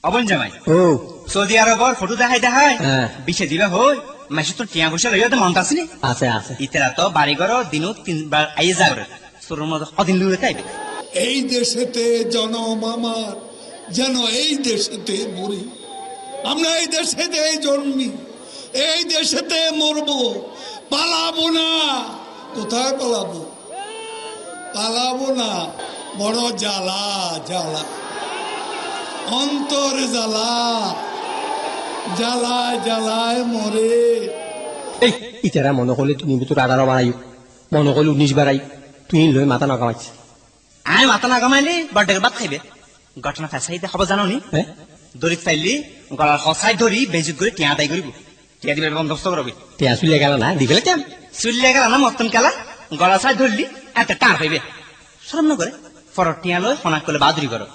অবন জামাই ও Saudi আরবর photo দেখাই বিশে দিবে হই মাসে তো টিয়া বসে লইয়া মন আসেনি আছে আছে ইতেরা তো বাড়ি ঘর দিনও 3 বার আইয়ে যাবে তোর মধ্যে কদিন লুয়ে তাইবে এই দেশেতে জনম আমার যেন এই দেশেতে মরি আমরা এই দেশেতে জন্মি এই দেশেতে মরবো পালাবো না কোথায় পালাবো পালাবো না বড় জ্বালা জ্বালা অন্তর জ্বালা জ্বালায় জ্বালায় মরে এই ইতারা মনে করলে তুমি তোর 18 বাড়াই মনে করলে 19 বাড়াই তুই লই মাথা নাকামাইছ আয় মাথা নাকামাইলে বার্থডে ভাত খাইবে ঘটনা ফেসাইতে হবে জানো নি দড়ি ফাইলি গলার হসাই ধরি বেজি করে টিয়া আদায় করিব টিয়া দিবে বন্দোবস্ত করবি টিয়া চুলিয়া গেল না দিবে কেন চুলিয়া গেল না মতন খেলা গলা সাই ধরলি এত টান হইবে শরম না করে ফরট টিয়া লয় ফোনা করলে বাদুরি করো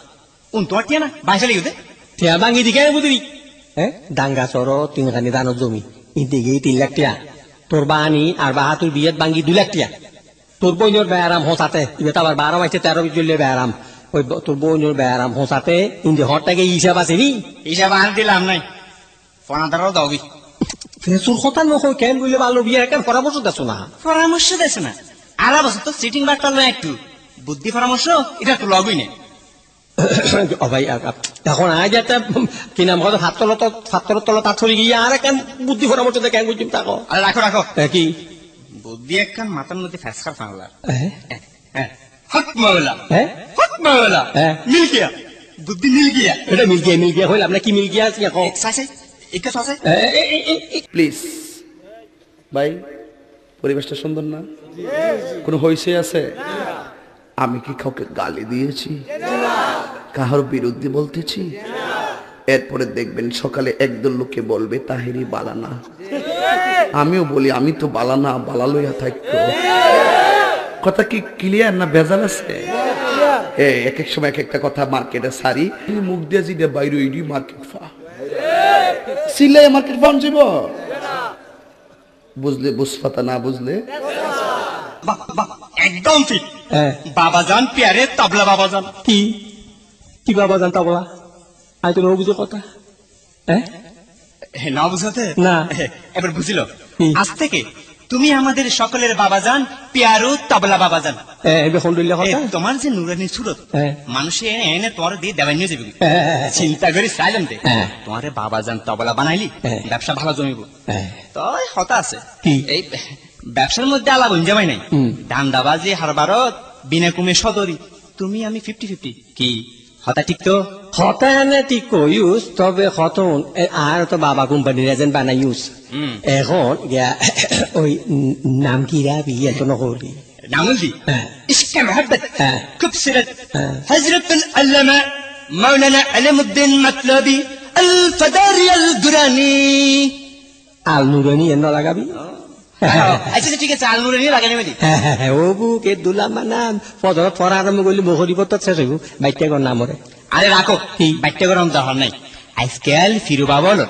তোমার টিয়া না বাইশে লিখে দে টিয়া ভাঙি দিকে বুঝলি ডাঙ্গা চর 3 খানি দানত জমি ইতে গিয়ে 3 লাখ টিয়া তোর বানি আর বাহাতুর বিয়েত ভাঙি 2 লাখ টিয়া তোর বইনোর বেয়ারাম হোসাতে ইবে আবার 12 মাসে 13 চললে বেয়ারাম ওই তোর বইনোর বেয়ারাম হোসাতে ইন্দে হরটাকে হিসাব আছে নি হিসাব আর দিলাম নাই ফোনাদারও দাওবি তোর কথা নকই কেন বলে ভালো বিয়ে কেন পরামর্শ দেছ না পরামর্শ দেছ না আর বছর তো সিটিং বাটটা লয় একটু বুদ্ধি পরামর্শ এটা তো লগই নেই ও ভাই এখন আজ একটা কি নাম কথা ফাত্তর তলা তার ছড়ি গিয়ে আর কেন বুদ্ধি পরামর্শ দেয় কেন বুঝছি তাকো আরে রাখো রাখো কি বুদ্ধি একখান মাথার মধ্যে ফ্যাসকার ফাংলা হক মাওলা হক মাওলা মিল গিয়া বুদ্ধি মিল গিয়া এটা মিল গিয়া হইল আপনি কি মিল গিয়া আছে কো এক্সারসাইজ একটু আছে প্লিজ ভাই পরিবেশটা সুন্দর না কোনো হইছে আছে আমি কি কাউকে গালি দিয়েছি কাহার বিরুদ্ধে বলতেছি এরপরে দেখবেন সকালে একদল লোকে বলবে তাহেরি বালানা আমিও বলি আমি তো বালানা বালা লইয়া থাকতো কথা কি ক্লিয়ার না ভেজাল আছে এক এক সময় এক একটা কথা মার্কেটে সারি মুখ দিয়ে জিদে বাইরে ইডি মার্কেট ফা সিলাই মার্কেট ফাউন যাব বুঝলে বুঝপাতা না বুঝলে একদম ঠিক বাবাজান প্যারে তবলা বাবাজান কি বাবাজান তবলা আই তো বুঝো কথা না বুঝাতে না এবার বুঝিল আজ থেকে তুমি আমাদের সকলের বাবাজান প্যারো তবলা বাবাজান তোমার যে নুরানি সুরত মানুষে এনে তোমার দিয়ে দেওয়াই নিয়ে যাবে চিন্তা করি চাইলাম দে তোমার বাবাজান তবলা বানাইলি ব্যবসা ভালো জমিব তো হতা আছে এই ব্যবসার মধ্যে আলাপ জামাই নাই ধান্দাবাজি হারবারত বিনা কুমে সদরি তুমি আমি 50-50 কি হতা ঠিক তো হতা না ঠিক ইউজ তবে হতন আর তো বাবা কোম্পানির এজেন্ট বানাই ইউজ এখন ওই নাম কি রাবি এত নকরি নামুলদি ইশক মোহাব্বত খুবসুরত হযরতুল আল্লামা মাওলানা আলিমউদ্দিন মাতলবি আল ফাদারি আল দুরানি আল নুরানি এন লাগাবি আচ্ছা ঠিক আছে আল নুরানি লাগানি মেদি ও বুকে দুলামা নাম ফজরত পড়া আরম্ভ করলি বহরিবত শেষ হইব বাইটাগর নামরে আরে রাখো বাইটাগর নাম দরকার নাই আজকাল ফিরু বাবা হলো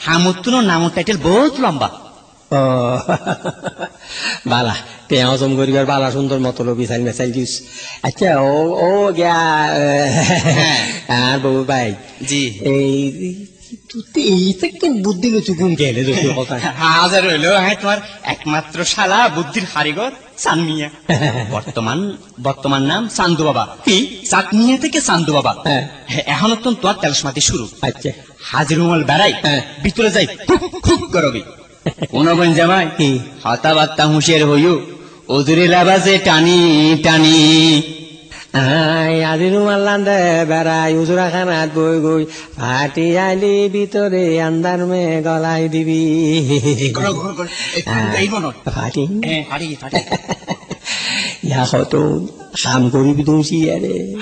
হামুতুনো নাম টাইটেল বহুত লম্বা বালা তে হজম করিবার বালা সুন্দর মতলব মিসাইল মিসাইল দিস আচ্ছা ও গিয়া আর বাবু ভাই জি এই বুদ্ধি চুকুন গেলে হাজার হইলো তোমার একমাত্র শালা বুদ্ধির কারিগর চানমিয়া বর্তমান নাম চান্দু বাবা কি চাঁদমিয়া থেকে চান্দু বাবা এখন তো তোমার তেলসমাতি শুরু আচ্ছা হাজিরুমল বেড়াই ভিতরে যাই খুব করবি কোনগন জামাই হতা বার্তা হুঁশিয়ার হইও ওজুরি লাবাজে টানি টানি আজি রুমাল বেড়াই উজুরা খানাত বই গই ফাটি আইলি ভিতরে আন্দার মে গলাই দিবি ফাটি ইয়া কত কাম করিবি তুমি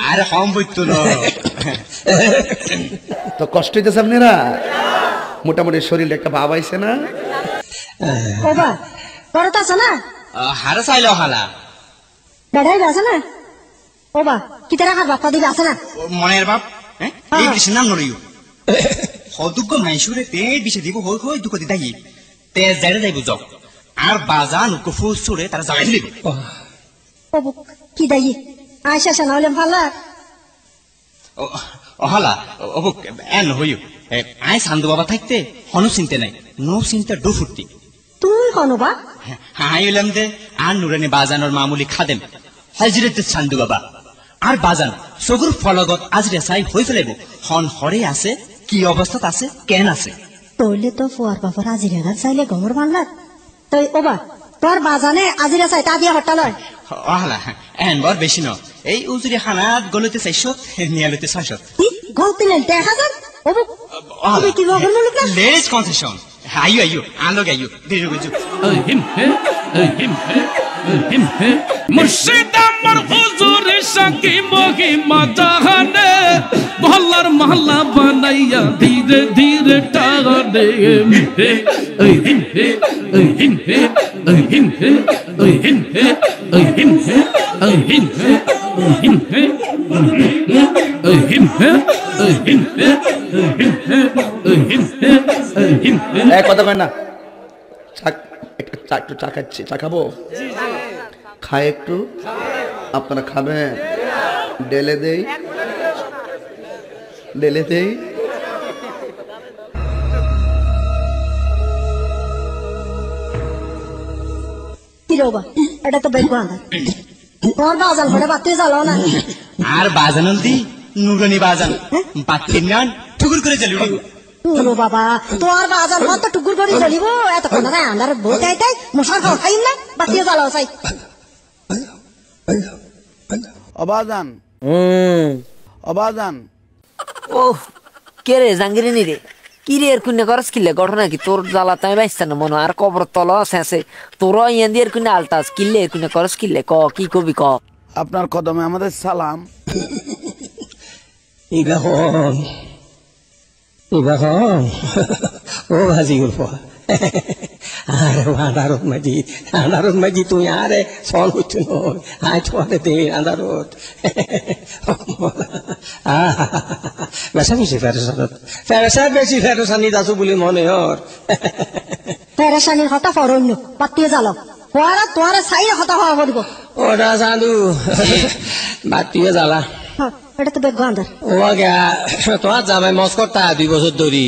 আর কম বইতো তো কষ্ট হইতেছে আপনারা মোটামুটি শরীরে একটা ভাব আইছে না বাবা বড় আছে না হারা চাইলো হালা বেড়াই আছে না ওবা কি তারা কার বাপ্পা দিবে আছে না মনের বাপ এই বিশের নাম নড়িও সদুগ্য মাইসুরে তে বিশে দিব হই হই দুঃখ দিতাই তে জায়গা যাইব যাও আর বাজান কুফু সুরে তারা জায়গা দিব কি দাই আয়সা না হলে ভালো অহালা অবুক এন হইও আই সান্দু বাবা থাকতে হনু চিন্তা নাই নো চিন্তা ডু ফুর্তি তুই কনো বা হাই হইলাম দে আর নুরানি বাজানোর মামুলি খাদেম হাজিরাতে সান্দু বাবা আর বাজান সগুর ফলগত আজরে চাই হয়ে ফেলাইব হন হরে আছে কি অবস্থাত আছে কেন আছে তইলে তো ফুয়ার বাপর আজিরা চাইলে গমর বাংলার তই ওবা তোর বাজানে আজিরা চাই তা দিয়া হট্টা লয় অহালা এন বর বেশি ন এই উজুরি খানাত গলতে চাইছত নিয়ালতে চাইছত গলতি নেই দেখা যান ওবু তুমি কি বগর মুলুক না লেস কনসেশন আইও আইও আলোক আইও দেরি বুঝু মুর্শিদ আমার হুজুর সাকি মহিমা জাহানে মহল্লার মহল্লা বানাইয়া ধীরে ধীরে টানে কথা কয় না একটু চা খাচ্ছি চা খাবো খাই একটু আপনারা খাবেন ডেলে দেই কি রোবা এটা তো বেগ বাঁধা তোর বাজান করে বাতি জ্বালাও না আর বাজানল দি নুরানি বাজান বাতির নান ঠুকুর করে জ্বালিয়ে তোলো বাবা তোর বাজার কত টুকুর করে জ্বলিব এত কোনা না আন্ধার বইটাই তাই মশার খাও খাই না বাতি জ্বালাও চাই অবাজান ও কে রে জাঙ্গিরিনি রে কি রে এর কুন্নে করস কিলে ঘটনা কি তোর জ্বালা তাই বাইস্তা না মনে আর কবর তল শেষে তোর ইয়ান দিয়ে কুন্নে আলতাস কিলে এর কুন্নে করস কিলে ক কি কবি ক আপনার কদমে আমাদের সালাম ইবাখন ও ভাজি গল্প আরে আন্ধারত মাঝি তুই আরে সল হচ্ছে আয় ছোয়ারে দে আন্ধারত বেসা বেশি ফেরেসা বেশি ফেরেসানি দাসু বলে মনে হর পেরেশানির কথা ফরন্য বাতি জ্বালাও তোরা তোরা চাই কথা হওয়া পড়ব ওটা চাঁদু বাতিয়ে জ্বালা এটা তো বেগ আন্ধার ও গা তোমার জামাই মস্করটা 2 বছর ধরি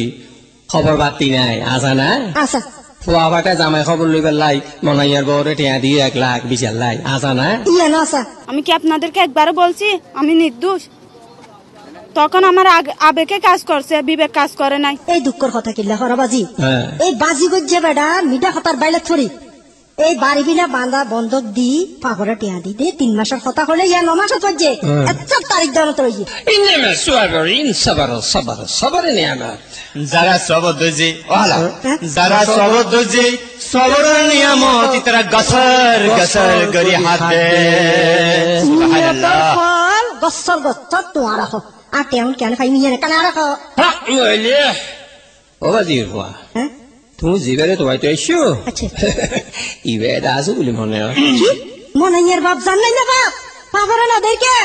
খবর বাতি নাই আসা না আচ্ছা ফুয়া বাটা জামাই খবর লইবার লাই মনাইয়ার বউরে টিয়া দিয়ে 1,20,000 লাই আসা না ইয়ে না আচ্ছা আমি কি আপনাদেরকে একবারও বলছি আমি নির্দোষ তখন আমার আবেগে কাজ করছে বিবেক কাজ করে নাই এই দুঃখর কথা কিল্লা হরবাজি এই বাজি গজ্জে বেড়া মিডা হতার বাইলে ছড়ি এই বাড়ি বিনা বাঁধা বন্ধক দি পাগরে টিয়া দি দে 3 মাসের কথা হলে ইয়া 9 মাসে পড়ছে এত তারিখ দানো তো ইন্নামা সুয়াবরিন সবর নিয়ামত যারা সবর দজি ওহালা যারা সবর দজি সবর নিয়ামত ইতরা গসর গরি হাতে সুবহানাল্লাহ ফল গসর গসর তোয়া রাখো আর তেমন কেন খাই মিয়া কেন রাখো হ্যাঁ ওইলে ও বাজির ফুয়া হ্যাঁ তুমি জিবেরে তো বাইতে আইছো আচ্ছা ইবে দাসু বলি মনে হয় মনাইয়ের বাপ জানলাই না বাপ পাগরে না দেখে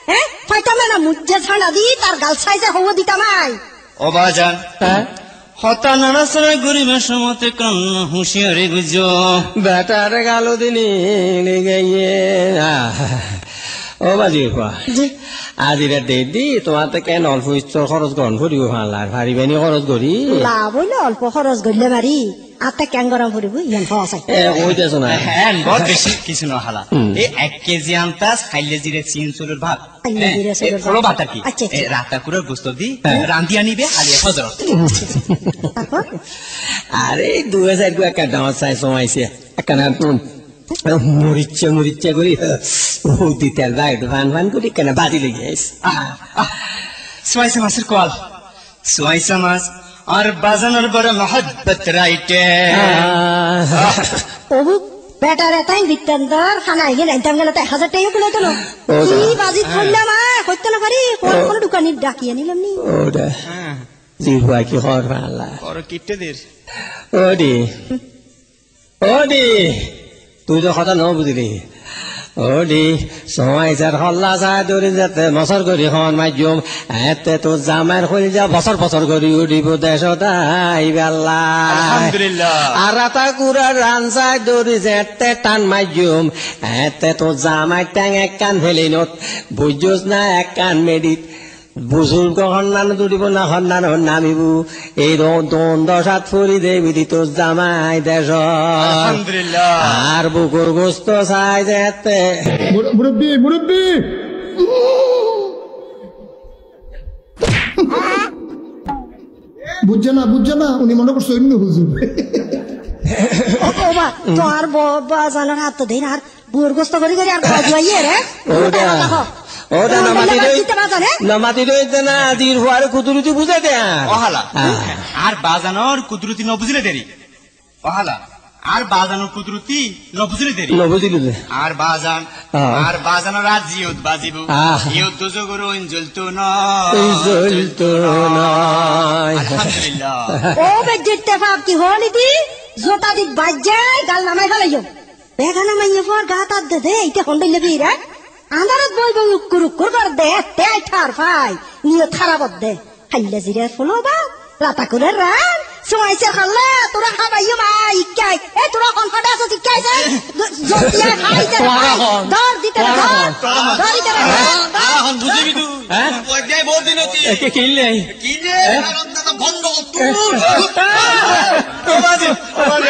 হ্যাঁ ফাইতামে না মুজ্জে ছাড়া দি তার গাল সাইজে হওয়া দিতামাই ও বাজান হতা নাড়াছড়া গরিবের সমতে কান হুঁশিয়ারি গুজো বেটারে গালো দিনি গিয়ে ও বাজির ফুয়া আজিরা দেদি তোমার তো কেন অল্প ইচ্ছর খরচ গ্রহণ করিব ভালার ভারিবানি খরচ করি লাভ হইলে অল্প খরচ করলে মারি আত্মা ক্যাং গরম করিব ইয়ান খাওয়া চাই ওইতেছো না হ্যাঁ বড় বেশি কিছু না হালা এই 1 কেজি আনতাস খাইলে জিরে চিন চুলের ভাত খাইলে জিরে চুলের ভাত। ফলো ভাত কি আচ্ছা, আচ্ছা। রাতা করে গুস্ত দি রান্দি আনিবে আলিয়া ফজর তারপর আরে 2000 টাকা একটা দাম চাই সমাইছে একটা না মরিচা করি দিতে রাইট ভান করি কেন বাদি লেগে সোয়াইসা মাছের কল সোয়াইসা মাছ আর বাজানোর বড় মহব্বত রাইটে ওবু বেটারে তাই বিত্তান্দার খানা আইগে নাইতাম গেলে 1000 টাকা কুলে তো কি বাজি করলাম হইতে না পারি কোন দোকানি ডাকিয়ে নিলাম নি ওটা জিহুয়া কি হর ভালা বড় কিটে দের ওডি তুই তো কথা ন বুঝলি ওডি সময় যার হল্লা যা দৌড়ি যেতে বছর করি হন মাধ্যম এতে তো জামার হইল যা বছর করি উঠিব দেশ তাই বেলা আলহামদুলিল্লাহ আর রাতা কুড়ার রানসাই দৌড়ি যেতে টান মাধ্যম এতে তো জামাই ট্যাং এক কান ফেলি নত বুঝোস না এক কান মেডিত বুজুর্গ সন্ধান দুটিব না সন্ধান নামিবু এই দশাত ফুরি দেবি দিত জামাই দেশ আলহামদুলিল্লাহ আর বুকুর গোস্ত চাই যেতে মুরব্বী মুরব্বী বুঝছে না উনি মনে করছে অন্য হুজুর বাবা তোর বাজানোর হাত তো দিন আর বুড় গোস্ত করি আর বাজুয়াইয়ে রে ওটা নমাতি রয়েছে না দিন হওয়ার কুতুরুতি বুঝে দেয়া ওহালা আর বাজানোর কুদরতি ন বুঝলে দেরি ওহালা আর বাজানোর কুদরতি ন বুঝলে দেরি নবুঝিল আর বাজানোর আর জিয়ত বাজিব ইয়ত দুজগরু জ্বলতো না জ্বলতো নয় আলহামদুলিল্লাহ ও বেজিতে ফাপ কি হলি দি জোতা দি বাজ্জাই গাল নামাই ফেলাইও বেগানা মাইয়ে পর গা তার দে দে এইটা হন্ডাইলে বিরা আন্ধারত বই বই উক্কুর কর দে তে ঠার ফাই নিয়ে থারা বদ দে খাইলে জিরে ফুলো বা লাতা করে রান সুমাইছে খাল্লা তোরা খাবাইও মা ইকাই এ তোরা কোন ফাটা আছে ইকাই যে জতিয়া খাইতে দর দিতে দর দিতে এখন বুঝিবি তুই ওই যাই বহুত দিন হতি একে কিনলে কি যে আনন্দটা বন্ধ তুই বাজি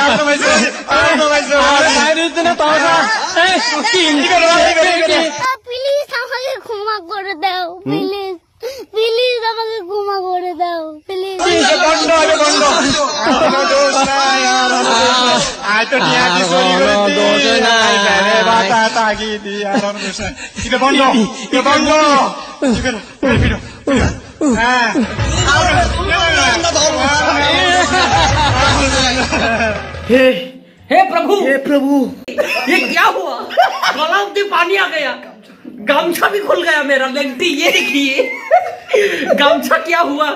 আর নমাইছে প্লিজ আমাকে ক্ষমা করে দাও প্লিজ প্লিজ আমাকে ক্ষমা করে দাও প্লিজ हे प्रभु ये क्या हुआ गला में पानी आ गया गमछा भी खुल गया मेरा लेंटी ये देखिए गमछा क्या हुआ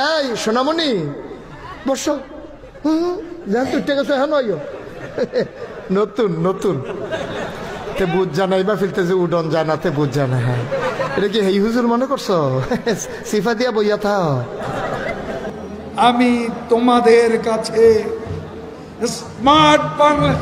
এই সোনামণি বসো জান তুই টেকে এখন নতুন তে বুঝ জানাই বা ফিলতে যে উডন জানাতে বুঝ জানা হ্যাঁ এটা কি হেই হুজুর মনে করছো সিফা দিয়া বইয়া থা আমি তোমাদের কাছে স্মার্ট বাংলা